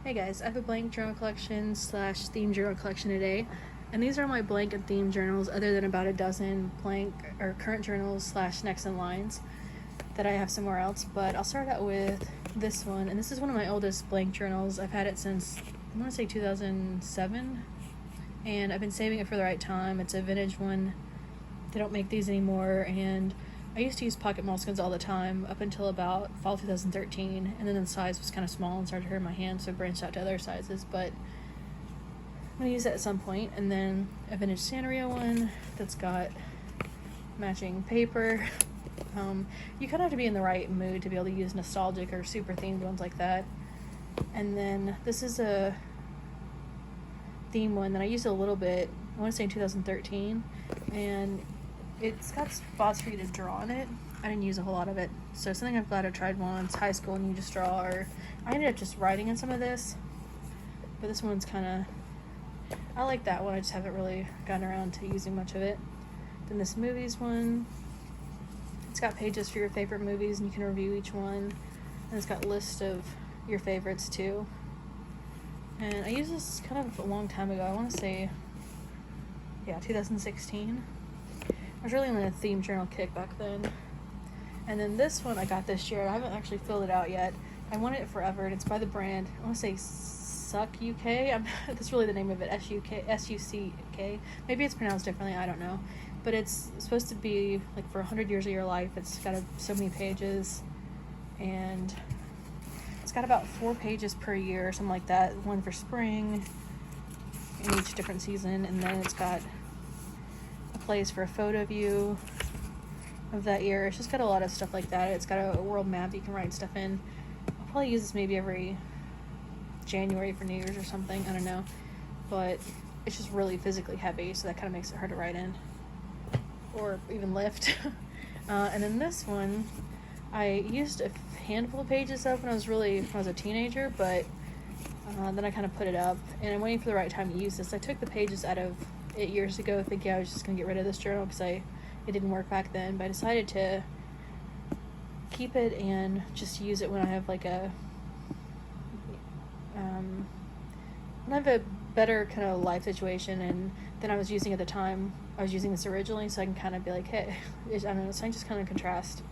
Hey guys, I have a blank journal collection slash theme journal collection today, and these are my blank and theme journals other than about a dozen blank or current journals slash next in lines that I have somewhere else. But I'll start out with this one, and this is one of my oldest blank journals. I've had it since, I want to say 2007, and I've been saving it for the right time. It's a vintage one. They don't make these anymore, and I used to use pocket moleskins all the time up until about fall 2013, and then the size was kind of small and started hurting my hand, so I branched out to other sizes, but I'm going to use that at some point. And then a vintage Sanrio one that's got matching paper. You kind of have to be in the right mood to be able to use nostalgic or super themed ones like that. And then this is a theme one that I used a little bit, I want to say in 2013, and it's got spots for you to draw in it. I didn't use a whole lot of it, so something I'm glad I tried once. High school and you just draw, or I ended up just writing in some of this, but this one's kind of, I like that one. I just haven't really gotten around to using much of it. Then this movies one, it's got pages for your favorite movies and you can review each one, and it's got a list of your favorites too. And I used this kind of a long time ago. I want to say 2016. I was really on a theme journal kick back then. And then this one I got this year. I haven't actually filled it out yet. I wanted it forever, and it's by the brand, I want to say Suck UK. That's really the name of it, S-U-C-K. Maybe it's pronounced differently, I don't know. But it's supposed to be like for 100 years of your life. It's got so many pages, and it's got about 4 pages per year or something like that. One for spring in each different season, and then it's got a place for a photo view of that year. It's just got a lot of stuff like that. It's got a world map you can write stuff in. I'll probably use this maybe every January for New Year's or something, I don't know, but it's just really physically heavy, so that kind of makes it hard to write in or even lift. And then this one I used a handful of pages of when I was a teenager, but then I kind of put it up, and I'm waiting for the right time to use this. I took the pages out of it years ago thinking I was just going to get rid of this journal because it didn't work back then, but I decided to keep it and just use it when I have like when I have a better kind of life situation, and then I was using at the time, I was using this originally, so I can kind of be like, hey, I don't know, so I can just kind of contrast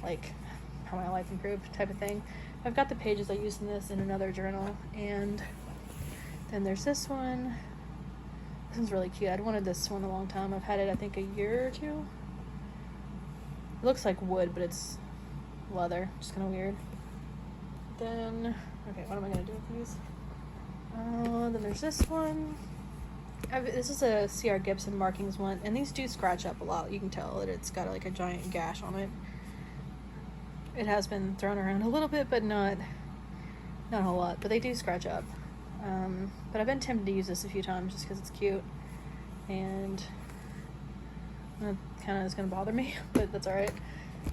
like how my life improved type of thing. I've got the pages I used in this in another journal, and then there's this one. This one's really cute. I'd wanted this one a long time. I've had it, I think, a year or two. It looks like wood, but it's leather. Just kind of weird. Then, okay, what am I going to do with these? Then there's this one. This is a C.R. Gibson markings one, and these do scratch up a lot. You can tell that it's got like a giant gash on it. It has been thrown around a little bit, but not a whole lot. But they do scratch up. But I've been tempted to use this a few times just because it's cute, and it kind of is going to bother me, but that's alright.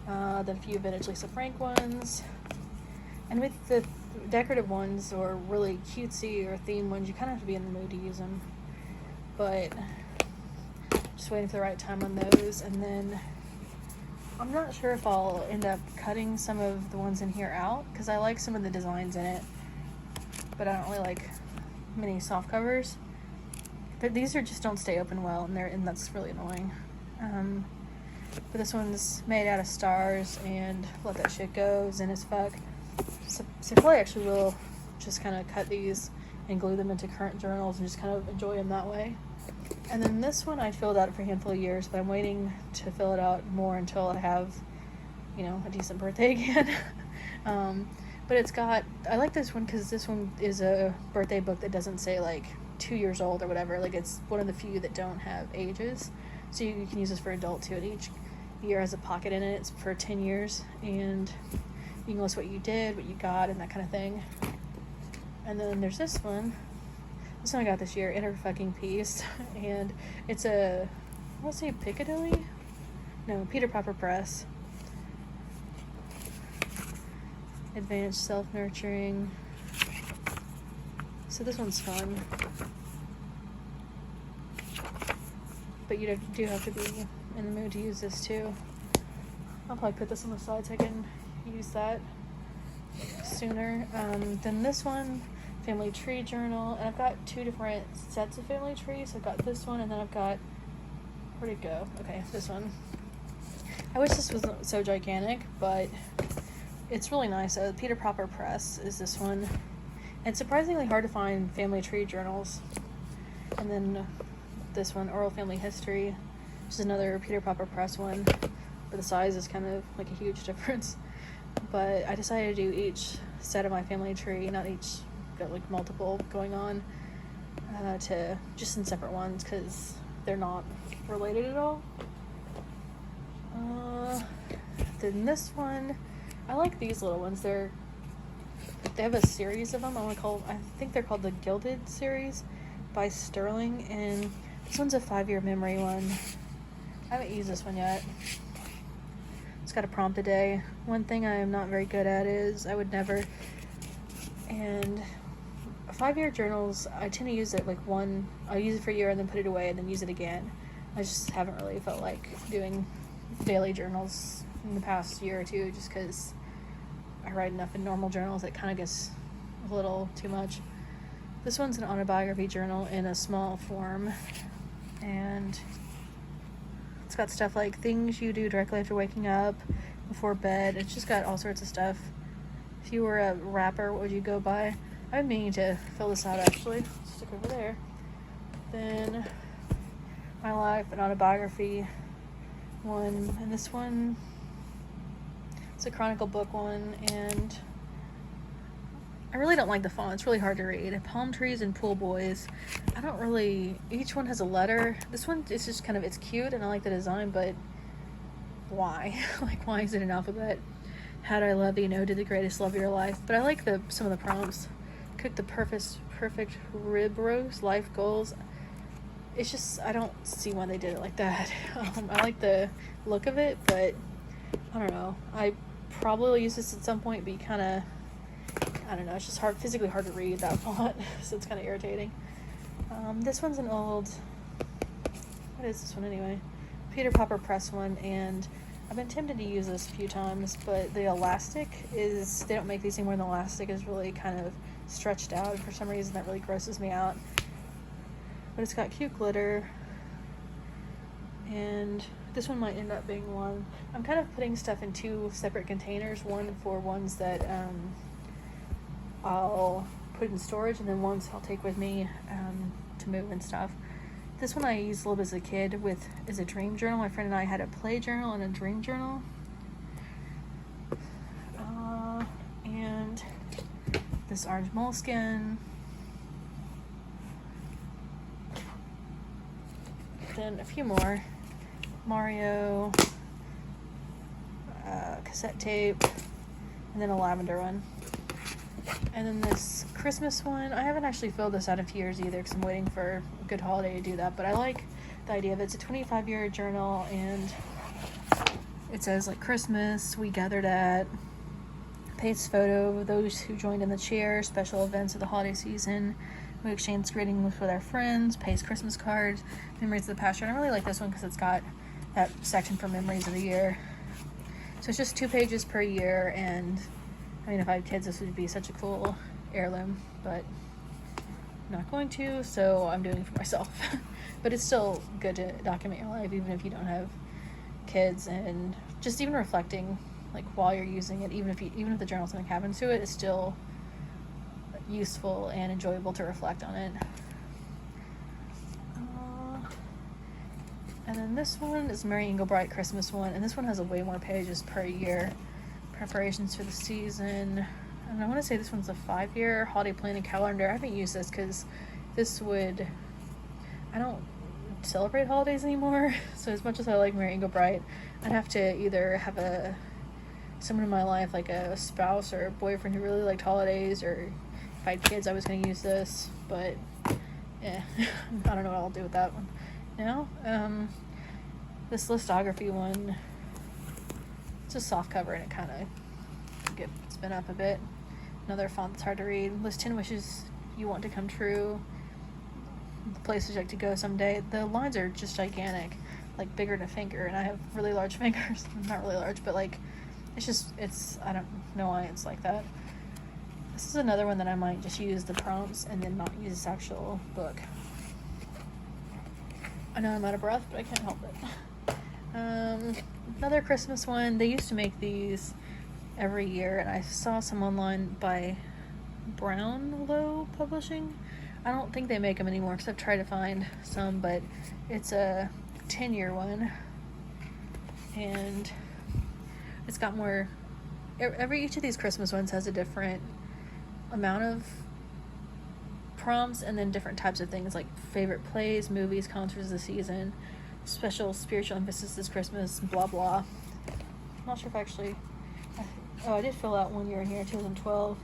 Then a few vintage Lisa Frank ones, and with the decorative ones or really cutesy or theme ones, you kind of have to be in the mood to use them, but just waiting for the right time on those. And then I'm not sure if I'll end up cutting some of the ones in here out because I like some of the designs in it, but I don't really like many soft covers. But these just don't stay open well, and that's really annoying. But this one's made out of stars, and let that shit go, zen as fuck. So I probably actually will just kind of cut these and glue them into current journals and just kind of enjoy them that way. And then this one I filled out for a handful of years, but I'm waiting to fill it out more until I have, a decent birthday again. But I like this one because this one is a birthday book that doesn't say like 2 years old or whatever. Like, it's one of the few that don't have ages. So you can use this for adult too. And each year has a pocket in it. It's for 10 years. And you can list what you did, what you got, and that kind of thing. And then there's this one. This one I got this year, Inner Fucking Peace. And it's I want to say Piccadilly? No, Peter Popper Press. Advanced self-nurturing. So this one's fun, but you do have to be in the mood to use this too. I'll probably put this on the side so I can use that sooner. Then this one, family tree journal, and I've got 2 different sets of family trees. I've got this one, and then I've got, where'd it go? Okay, this one. I wish this wasn't so gigantic, but it's really nice. Peter Proper Press is this one. And it's surprisingly hard to find family tree journals. And then this one, Oral Family History, which is another Peter Proper Press one, but the size is kind of like a huge difference. But I decided to do each set of my family tree, not each, got like multiple going on, to just in separate ones because they're not related at all. Then this one, I like these little ones. They have a series of them. I think they're called the Gilded series by Sterling, and this one's a 5-year memory one. I haven't used this one yet. It's got a prompt a day. One thing I am not very good at is I would never, and 5-year journals, I tend to use it like I'll use it for a year and then put it away and then use it again. I just haven't really felt like doing daily journals in the past year or two, just because I write enough in normal journals it kind of gets a little too much. This one's an autobiography journal in a small form, and it's got stuff like things you do directly after waking up, before bed. It's just got all sorts of stuff. If you were a rapper, what would you go by? I've been meaning to fill this out actually. Stick over there. Then my life, an autobiography one, and this one, it's a chronicle book one, and I really don't like the font. It's really hard to read. Palm trees and pool boys. Each one has a letter. This one is just kind of, it's cute and I like the design, but why? Like, why is it an alphabet? How do I love you? No, to the greatest love of your life. But I like some of the prompts. Cook the perfect rib roast, life goals. It's just, I don't see why they did it like that. I like the look of it, but I don't know. I probably will use this at some point, but you kind of, I don't know, it's just physically hard to read that font, so it's kind of irritating. This one's an old, what is this one anyway? Peter Proper Press one, and I've been tempted to use this a few times, but the elastic is, they don't make these anymore, and the elastic is really kind of stretched out, and for some reason that really grosses me out. But it's got cute glitter, and this one might end up being one. I'm kind of putting stuff in 2 separate containers, one for ones that I'll put in storage, and then ones I'll take with me to move and stuff. This one I used a little bit as a kid is a dream journal. My friend and I had a play journal and a dream journal. And this orange moleskin. Then a few more. Mario, cassette tape, and then a lavender one. And then this Christmas one, I haven't actually filled this out in a few years either because I'm waiting for a good holiday to do that, but I like the idea of it. It's a 25-year journal, and it says like Christmas, we gathered at, paste photo of those who joined in the cheer, special events of the holiday season, we exchanged greetings with our friends, paste Christmas cards, memories of the past year. And I really like this one because it's got that section for memories of the year. So it's just 2 pages per year, and I mean, if I had kids, this would be such a cool heirloom, but I'm not going to, so I'm doing it for myself. But it's still good to document your life, even if you don't have kids, and just even reflecting, like, while you're using it, even if the journal something happens to it, it's still useful and enjoyable to reflect on it. And then this one is Mary Englebright Christmas one, and this one has way more pages per year. Preparations for the season, and I want to say this one's a 5-year holiday planning calendar. I haven't used this because I don't celebrate holidays anymore, so as much as I like Mary Englebright, I'd have to either have someone in my life, like a spouse or a boyfriend who really liked holidays, or if I had kids I was going to use this, but I don't know what I'll do with that one now. This listography one, it's a soft cover and it kind of gets bent up a bit. Another font that's hard to read. List 10 wishes you want to come true. The places you'd like to go someday. The lines are just gigantic, like bigger than a finger, and I have really large fingers. Not really large, but like, I don't know why it's like that. This is another one that I might just use the prompts and then not use this actual book. I know I'm out of breath, but I can't help it. Another Christmas one. They used to make these every year, and I saw some online by Brownlow Publishing. I don't think they make them anymore because I've tried to find some, but it's a 10-year one, and it's got more. Each of these Christmas ones has a different amount of prompts, and then different types of things like favorite plays, movies, concerts of the season, special spiritual emphasis this Christmas, blah blah. I'm not sure if I did fill out one year in here, 2012.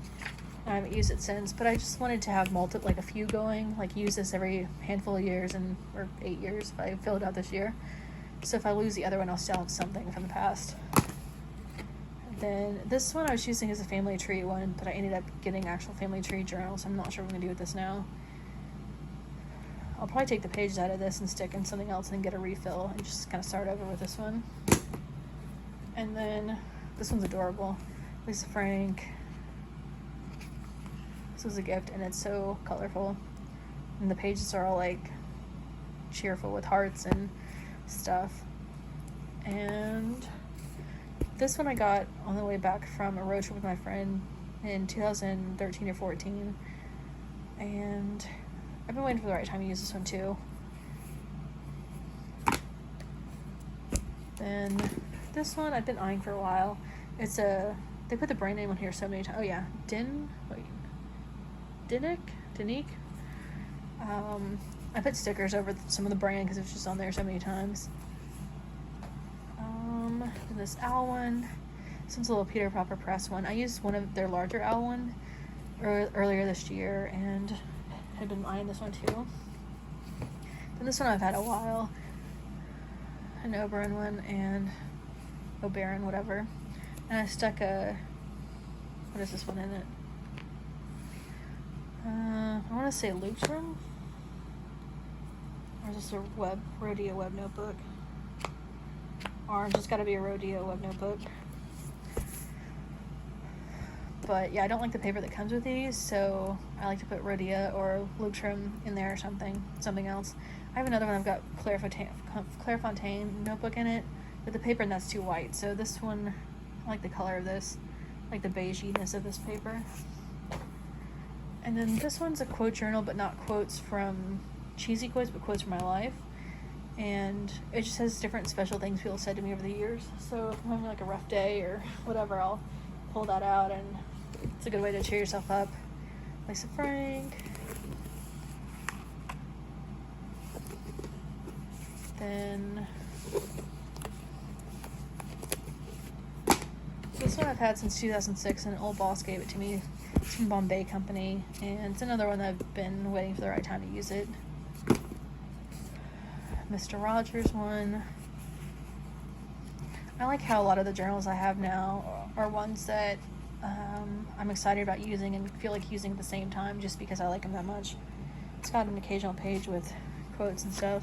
I haven't used it since, but I just wanted to have a few going, like use this every handful of years or 8 years if I fill it out this year. So if I lose the other one, I'll still have something from the past. Then this one I was using as a family tree one, but I ended up getting actual family tree journal, so I'm not sure what I'm gonna do with this now. I'll probably take the pages out of this and stick in something else and get a refill and just kind of start over with this one. And then this one's adorable. Lisa Frank. This was a gift, and it's so colorful. And the pages are all like cheerful with hearts and stuff. And this one I got on the way back from a road trip with my friend in 2013 or 14. And I've been waiting for the right time to use this one too. Then this one I've been eyeing for a while. They put the brand name on here so many times. Oh yeah, Denique. I put stickers over some of the brand because it's just on there so many times. And this owl one. This one's a little Peter Proper Press one. I used one of their larger owl one earlier this year and had been eyeing this one too. Then this one I've had a while. An Oberon one and Oberon, whatever. And I stuck what is this one in it? I want to say Lutrum? Or is this a Rodeo web notebook? Orange, it's got to be a Rodeo web notebook. But yeah, I don't like the paper that comes with these, so I like to put Rodeo or Lutrum in there or something else. I have another one, I've got Clairefontaine notebook in it, but the paper in that's too white, so this one, I like the color of this, I like the beigeiness of this paper. And then this one's a quote journal, but not quotes from cheesy quotes, but quotes from my life. And it just has different special things people said to me over the years. So if I'm having like a rough day or whatever, I'll pull that out, and it's a good way to cheer yourself up. Lisa Frank. Then this one I've had since 2006, and an old boss gave it to me. It's from Bombay Company, and it's another one that I've been waiting for the right time to use it. Mr. Rogers one. I like how a lot of the journals I have now are ones that I'm excited about using and feel like using at the same time just because I like them that much. It's got an occasional page with quotes and stuff.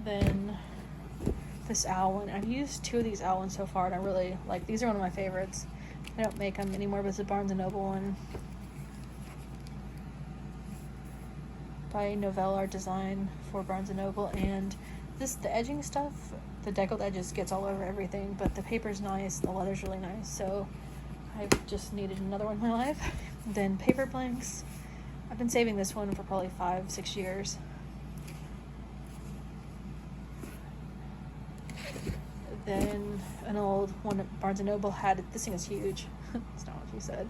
Then this owl one. I've used 2 of these owl ones so far, and I really like. These are one of my favorites. They don't make them anymore, but it's a Barnes & Noble one by Novell Art Design for Barnes & Noble. And the edging stuff, the deckled edges gets all over everything, but the paper's nice, the leather's really nice, so I've just needed another one in my life. Then paper blanks. I've been saving this one for probably 5-6 years. Then an old one that Barnes & Noble had. This thing is huge. It's not what she said.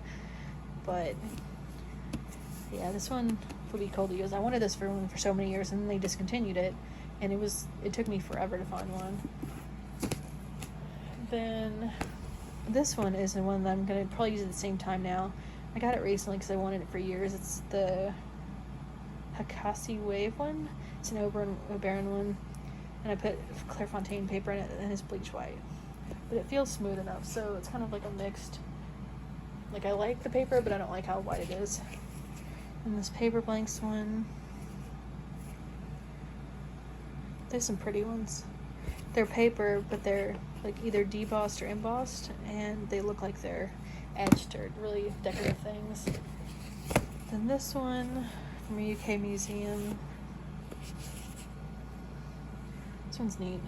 But yeah, this one would be cool to use. I wanted this for so many years, and then they discontinued it, and it took me forever to find one. Then this one is the one that I'm going to probably use at the same time now. I got it recently because I wanted it for years. It's the Hakasi Wave one. It's an Oberon one. And I put Clairefontaine paper in it, and it's bleach white. But it feels smooth enough, so it's kind of like a mixed. Like, I like the paper, but I don't like how white it is. And this paper blanks one. There's some pretty ones. They're paper, but they're like either debossed or embossed, and they look like they're etched or really decorative things. Then this one from a UK museum. This one's neat.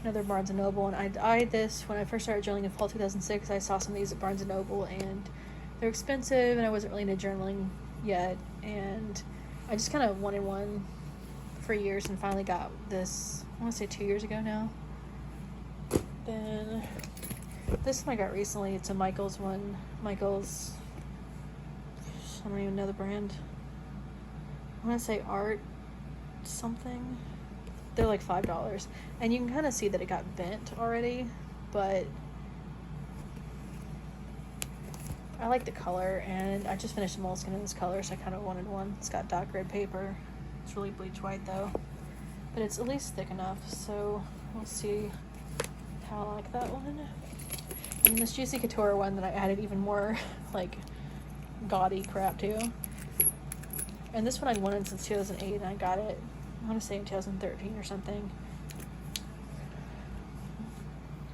Another Barnes & Noble, and I eyed this when I first started journaling in fall 2006. I saw some of these at Barnes & Noble, and they're expensive, and I wasn't really into journaling yet, and I just kind of wanted one for years, and finally got this, I want to say 2 years ago now. Then this one I got recently. It's a Michaels one. Michaels, I don't even know the brand. I want to say Art something. They're like $5, and you can kind of see that it got bent already, but I like the color, and I just finished the moleskin in this color, so I kind of wanted one. It's got dark red paper. It's really bleach white though, but it's at least thick enough, so we'll see how I like that one. And this Juicy Couture one that I added even more like gaudy crap to. And this one I'd wanted since 2008, and I got it, I want to say in 2013 or something.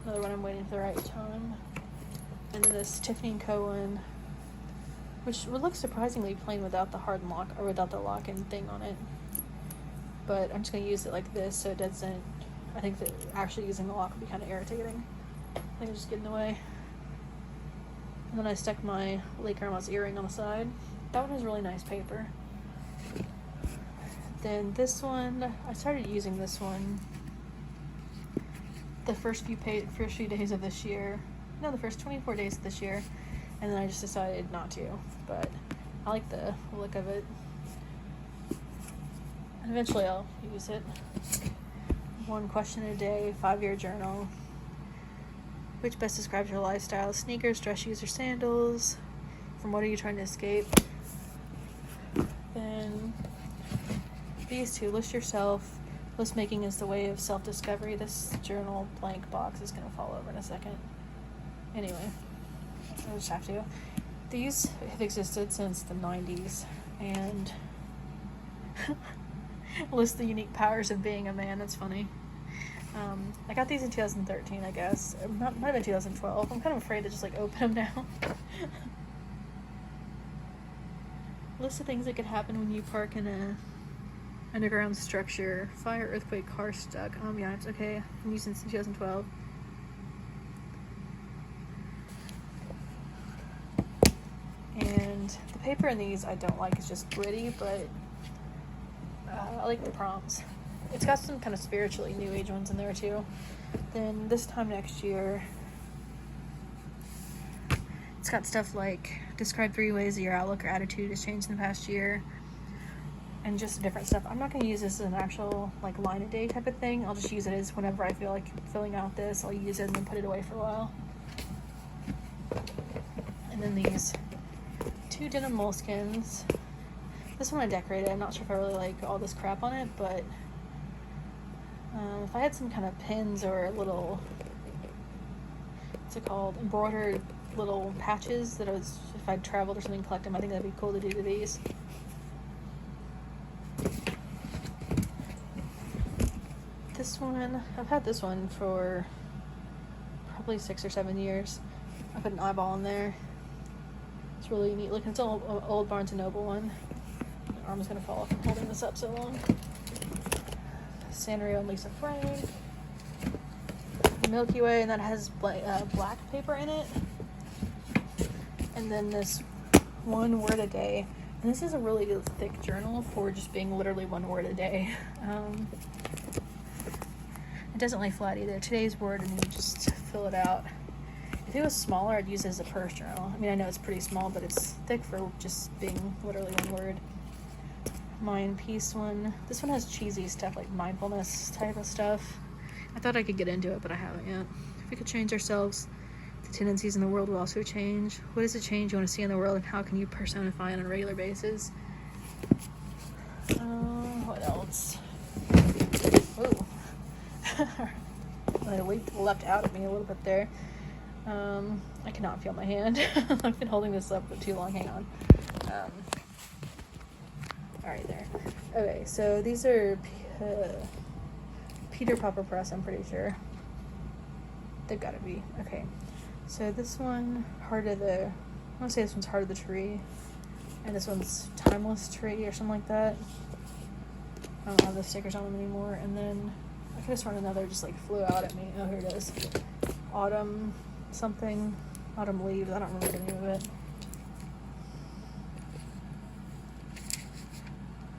Another one I'm waiting for the right time. And then this Tiffany & Co. one, which would look surprisingly plain without the hard lock, or without the lock-in thing on it. But I'm just going to use it like this so it doesn't, I think that actually using the lock would be kind of irritating. I think it'll just get in the way. And then I stuck my Lake Grandma's earring on the side. That one has really nice paper. Then this one, I started using this one the first few days of this year. No, the first 24 days of this year. And then I just decided not to. But I like the look of it. And eventually I'll use it. 1 question a day, 5-year journal. Which best describes your lifestyle? Sneakers, dress shoes, or sandals? From what are you trying to escape? Then these two, list yourself. List making is the way of self-discovery. This journal blank box is going to fall over in a second. Anyway, I just have to. These have existed since the 90s, and list the unique powers of being a man. That's funny. I got these in 2013, I guess. It might have been 2012. I'm kind of afraid to just like open them now. List of things that could happen when you park in a underground structure. Fire, earthquake, car stuck. Yeah, it's okay. I'm using since 2012. And the paper in these I don't like. It's just gritty, but I like the prompts. It's got some kind of spiritually new age ones in there too. Then this time next year, it's got stuff like describe 3 ways that your outlook or attitude has changed in the past year, and just different stuff. I'm not going to use this as an actual like line a day type of thing. I'll just use it as whenever I feel like filling out this, I'll use it and then put it away for a while. And then these 2 denim moleskins. This one I decorated. I'm not sure if I really like all this crap on it, but if I had some kind of pins or little, what's it called, embroidered little patches that if I'd traveled or something, collect them, I think that'd be cool to do to these. This one, I've had this one for probably 6 or 7 years. I put an eyeball in there. It's really neat looking. It's an old Barnes & Noble one. My arm is going to fall off from holding this up so long. Sanrio and Lisa Frank. The Milky Way, and that has black paper in it. And then this 1 word a day. And this is a really thick journal for just being literally 1 word a day. It doesn't lay flat either. Today's word, and you just fill it out. If it was smaller, I'd use it as a purse journal. I mean, I know it's pretty small, but it's thick for just being literally 1 word. Mind Peace one. This one has cheesy stuff, like mindfulness type of stuff. I thought I could get into it, but I haven't yet. If we could change ourselves, the tendencies in the world will also change. What is the change you want to see in the world, and how can you personify it on a regular basis? What else? Ooh. The weight leapt out at me a little bit there. I cannot feel my hand. I've been holding this up for too long. Hang on. Alright, there. Okay, so these are Peter Pupper Press, I'm pretty sure. They've got to be. Okay. So this one, I want to say this one's Heart of the Tree. And this one's Timeless Tree or something like that. I don't have the stickers on them anymore. And then I could have sworn another just like flew out at me. Oh, here it is. Autumn something. Autumn Leaves. I don't remember the name of it.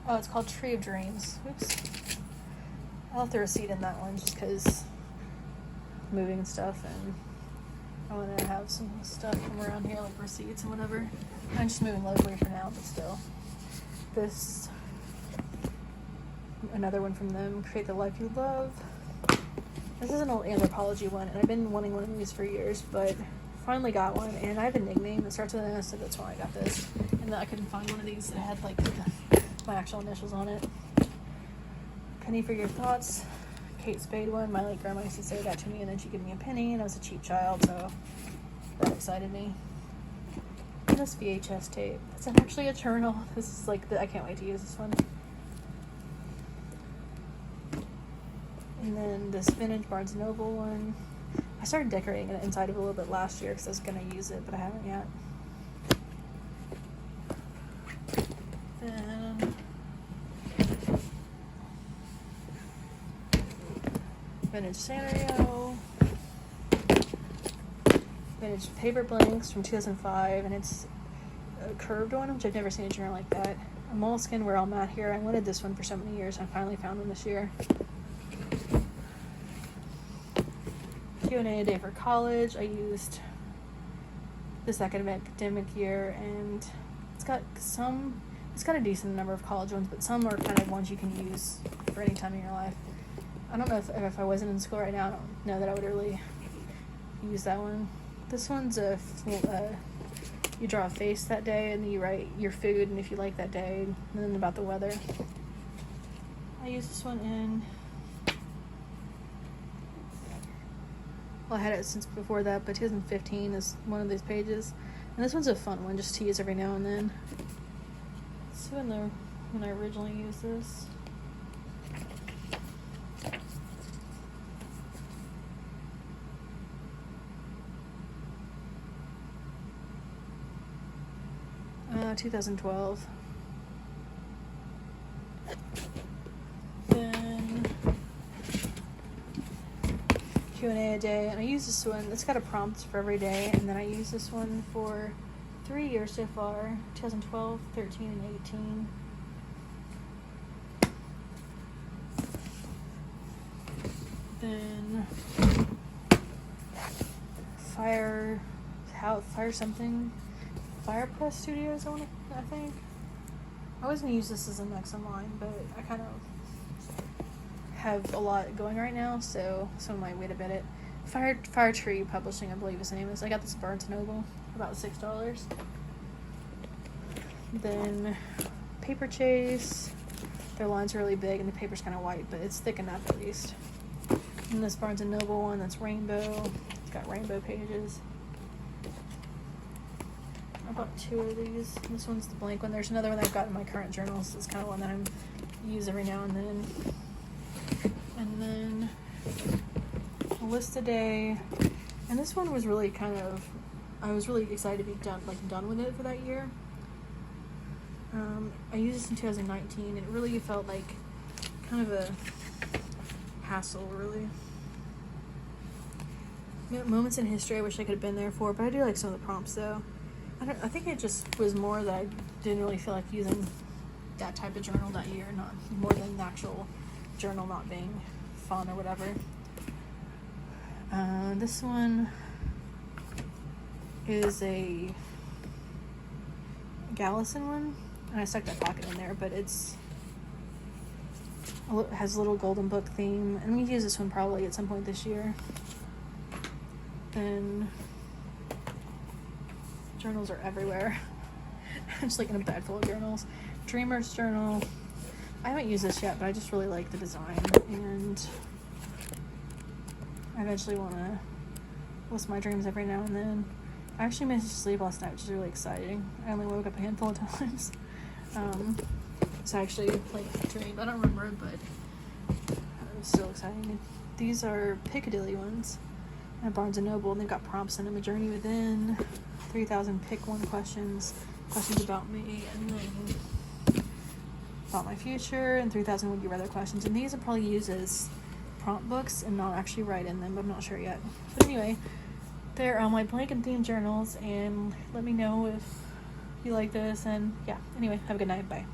Oh, it's called Tree of Dreams. Oops. I left the receipt in that one just because moving and stuff, and I want to have some stuff from around here, like receipts and whatever. I'm just moving locally for now, but still. This, another one from them, Create the Life You Love. This is an old anthropology one, and I've been wanting one of these for years, but finally got one, and I have a nickname that starts with an S, so that's why I got this. And then I couldn't find one of these that had like my actual initials on it. Penny for Your Thoughts. Kate Spade one. My late grandma used to say that to me, and then she'd give me a penny, and I was a cheap child, so that excited me. And this VHS tape. It's actually a journal. This is like I can't wait to use this one. And then this vintage Barnes & Noble one. I started decorating it inside of a little bit last year because I was going to use it, but I haven't yet. Then vintage Sanrio. Vintage paper blanks from 2005, and it's a curved one, which I've never seen a journal like that. A moleskin where I'm at here. I wanted this one for so many years. I finally found one this year. Q&A a day for college. I used this academic year, and it's got a decent number of college ones, but some are kind of ones you can use for any time in your life. I don't know if I wasn't in school right now, I don't know that I would really use that one. This one's you draw a face that day, and then you write your food and if you like that day, and then about the weather. I used this one in, well, I had it since before that, but 2015 is one of these pages. And this one's a fun one just to use every now and then. Let's see when I originally used this. Uh, 2012. Then Q&A a day, and I use this one. It's got a prompt for every day, and then I use this one for 3 years so far, 2012, 13, and 18. Then Fire something. Fire Press Studios, I think. I was going to use this as a next in line, but I kind of have a lot going right now, so some might wait a bit. Fire Tree Publishing, I believe his name is. I got this Barnes & Noble for about $6. Then Paper Chase. Their lines are really big and the paper's kind of white, but it's thick enough at least. And this Barnes & Noble one that's rainbow. It's got rainbow pages. I bought 2 of these. This one's the blank one. There's another one that I've got in my current journals. It's kind of one that I use every now and then. And then a list a day. And this one was really I was really excited to be done with it for that year. I used this in 2019. It really felt like kind of a hassle, really. Moments in history I wish I could have been there for, but I do like some of the prompts though. I think it just was more that I didn't really feel like using that type of journal that year, not more than the actual journal not being fun or whatever. This one is a Gallison one, and I stuck that pocket in there, but it has a little golden book theme, and I'm going to use this one probably at some point this year. Then journals are everywhere. I'm just like in a bag full of journals. Dreamer's Journal. I haven't used this yet, but I just really like the design, and I eventually want to list my dreams every now and then. I actually managed to sleep last night, which is really exciting. I only woke up a handful of times. So I actually dreamed. I don't remember it, but is still exciting. These are Piccadilly ones at Barnes & Noble, and they've got prompts in them. A journey within, 3,000 pick one questions about me, and then about my future, and 3,000 would you rather questions. And these I'll probably use as prompt books and not actually write in them, but I'm not sure yet. But anyway, they're my blank and theme journals, and let me know if you like this. And yeah, anyway, have a good night. Bye.